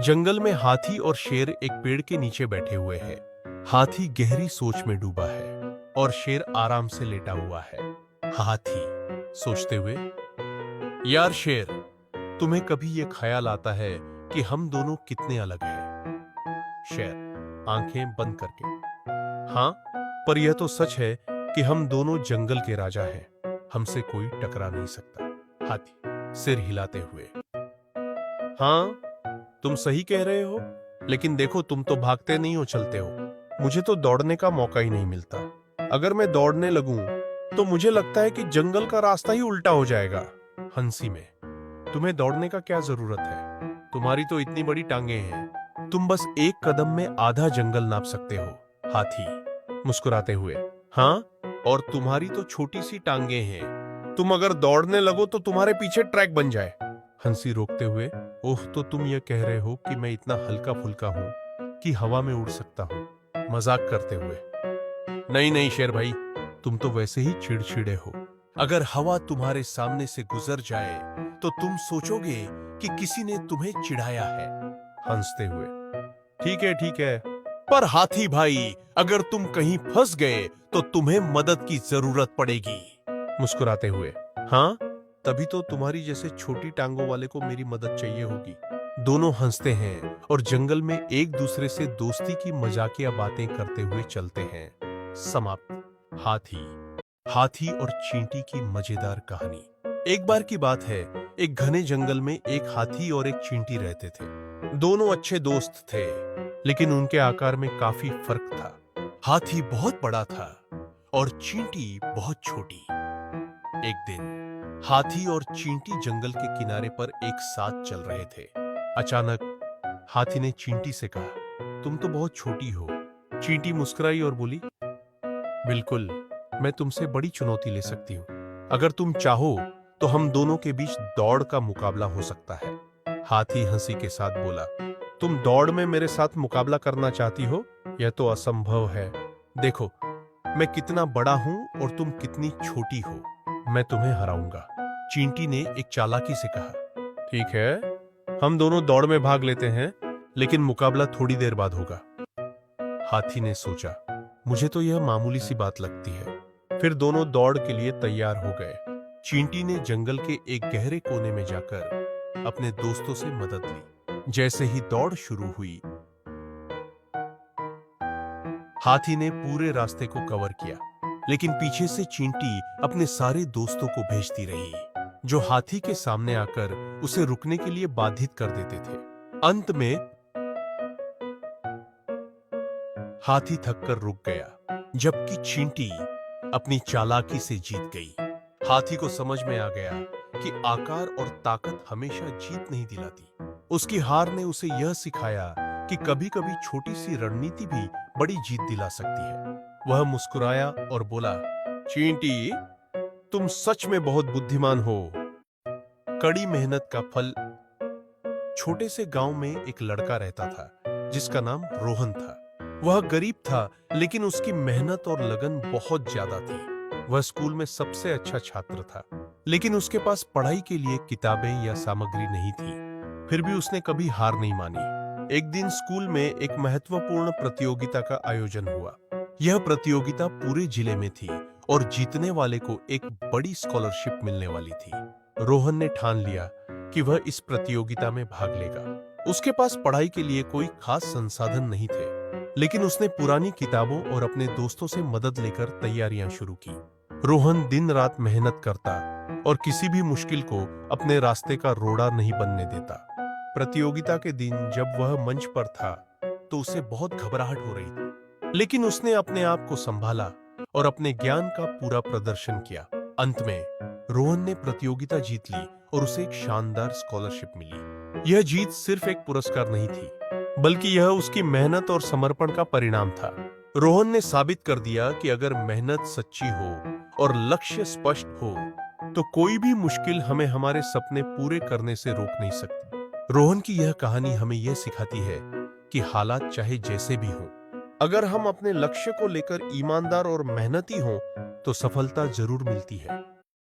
जंगल में हाथी और शेर एक पेड़ के नीचे बैठे हुए हैं। हाथी गहरी सोच में डूबा है और शेर आराम से लेटा हुआ है। हाथी सोचते हुए, यार शेर, तुम्हें कभी ये ख्याल आता है कि हम दोनों कितने अलग हैं? शेर आंखें बंद करके, हाँ, पर यह तो सच है कि हम दोनों जंगल के राजा हैं। हमसे कोई टकरा नहीं सकता। हाथी सिर हिलाते हुए, हाँ, तुम सही कह रहे हो, लेकिन देखो, तुम तो भागते नहीं हो, चलते हो। मुझे तो दौड़ने का मौका ही नहीं मिलता। अगर मैं दौड़ने लगूं तो मुझे लगता है कि जंगल का रास्ता ही उल्टा हो जाएगा। हंसी में, तुम्हें दौड़ने का क्या जरूरत है? तुम्हारी तो इतनी बड़ी टांगे हैं, तुम बस एक कदम में आधा जंगल नाप सकते हो। हाथी मुस्कुराते हुए, हाँ, और तुम्हारी तो छोटी सी टांगे हैं, तुम अगर दौड़ने लगो तो तुम्हारे पीछे ट्रैक बन जाए। हंसी रोकते हुए, ओह, तो तुम ये कह रहे हो कि मैं इतना हल्का फुल्का हूं कि हवा में उड़ सकता हूं? मजाक करते हुए, नहीं नहीं शेर भाई, तुम तो वैसे ही चिड़चिड़े हो। अगर हवा तुम्हारे सामने से गुजर जाए तो तुम सोचोगे कि किसी ने तुम्हें चिढ़ाया है। हंसते हुए, ठीक है, पर हाथी भाई, अगर तुम कहीं फंस गए तो तुम्हें मदद की जरूरत पड़ेगी। मुस्कुराते हुए, हाँ, तभी तो तुम्हारी जैसे छोटी टांगों वाले को मेरी मदद चाहिए होगी। दोनों हंसते हैं और जंगल में एक दूसरे से दोस्ती की मजाकिया बातें करते हुए चलते हैं। समाप्त। हाथी हाथी और चींटी की मजेदार कहानी। एक बार की बात है, एक घने जंगल में एक हाथी और एक चींटी रहते थे। दोनों अच्छे दोस्त थे, लेकिन उनके आकार में काफी फर्क था। हाथी बहुत बड़ा था और चींटी बहुत छोटी। एक दिन हाथी और चींटी जंगल के किनारे पर एक साथ चल रहे थे। अचानक हाथी ने चींटी से कहा, तुम तो बहुत छोटी हो। चींटी मुस्कुराई और बोली, बिल्कुल, मैं तुमसे बड़ी चुनौती ले सकती हूँ। अगर तुम चाहो तो हम दोनों के बीच दौड़ का मुकाबला हो सकता है। हाथी हंसी के साथ बोला, तुम दौड़ में मेरे साथ मुकाबला करना चाहती हो? यह तो असंभव है। देखो, मैं कितना बड़ा हूं और तुम कितनी छोटी हो। मैं तुम्हें हराऊंगा। चींटी ने एक चालाकी से कहा, ठीक है, हम दोनों दौड़ में भाग लेते हैं, लेकिन मुकाबला थोड़ी देर बाद होगा। हाथी ने सोचा, मुझे तो यह मामूली सी बात लगती है। फिर दोनों दौड़ के लिए तैयार हो गए। चींटी ने जंगल के एक गहरे कोने में जाकर अपने दोस्तों से मदद ली। जैसे ही दौड़ शुरू हुई, हाथी ने पूरे रास्ते को कवर किया, लेकिन पीछे से चींटी अपने सारे दोस्तों को भेजती रही, जो हाथी के सामने आकर उसे रुकने के लिए बाधित कर देते थे। अंत में हाथी थककर रुक गया, जबकि चींटी अपनी चालाकी से जीत गई। हाथी को समझ में आ गया कि आकार और ताकत हमेशा जीत नहीं दिलाती। उसकी हार ने उसे यह सिखाया कि कभी-कभी छोटी सी रणनीति भी बड़ी जीत दिला सकती है। वह मुस्कुराया और बोला, चींटी, तुम सच में बहुत बुद्धिमान हो। कड़ी मेहनत का फल। छोटे से गांव में एक लड़का रहता था, जिसका नाम रोहन था। वह गरीब था, लेकिन उसकी मेहनत और लगन बहुत ज्यादा थी। वह स्कूल में सबसे अच्छा छात्र था, लेकिन उसके पास पढ़ाई के लिए किताबें या सामग्री नहीं थी। फिर भी उसने कभी हार नहीं मानी। एक दिन स्कूल में एक महत्वपूर्ण प्रतियोगिता का आयोजन हुआ। यह प्रतियोगिता पूरे जिले में थी और जीतने वाले को एक बड़ी स्कॉलरशिप मिलने वाली थी। रोहन ने ठान लिया कि वह इस प्रतियोगिता में भाग लेगा। उसके पास पढ़ाई के लिए कोई खास संसाधन नहीं थे, लेकिन उसने पुरानी किताबों और अपने दोस्तों से मदद लेकर तैयारियां शुरू की। रोहन दिन रात मेहनत करता और किसी भी मुश्किल को अपने रास्ते का रोड़ा नहीं बनने देता। प्रतियोगिता के दिन जब वह मंच पर था, तो उसे बहुत घबराहट हो रही थी, लेकिन उसने अपने आप को संभाला और अपने ज्ञान का पूरा प्रदर्शन किया। अंत में रोहन ने प्रतियोगिता जीत ली और उसे एक शानदार स्कॉलरशिप मिली। यह जीत सिर्फ एक पुरस्कार नहीं थी, बल्कि यह उसकी मेहनत और समर्पण का परिणाम था। रोहन ने साबित कर दिया कि अगर मेहनत सच्ची हो और लक्ष्य स्पष्ट हो, तो कोई भी मुश्किल हमें हमारे सपने पूरे करने से रोक नहीं सकती। रोहन की यह कहानी हमें यह सिखाती है कि हालात चाहे जैसे भी हों, अगर हम अपने लक्ष्य को लेकर ईमानदार और मेहनती हों, तो सफलता जरूर मिलती है।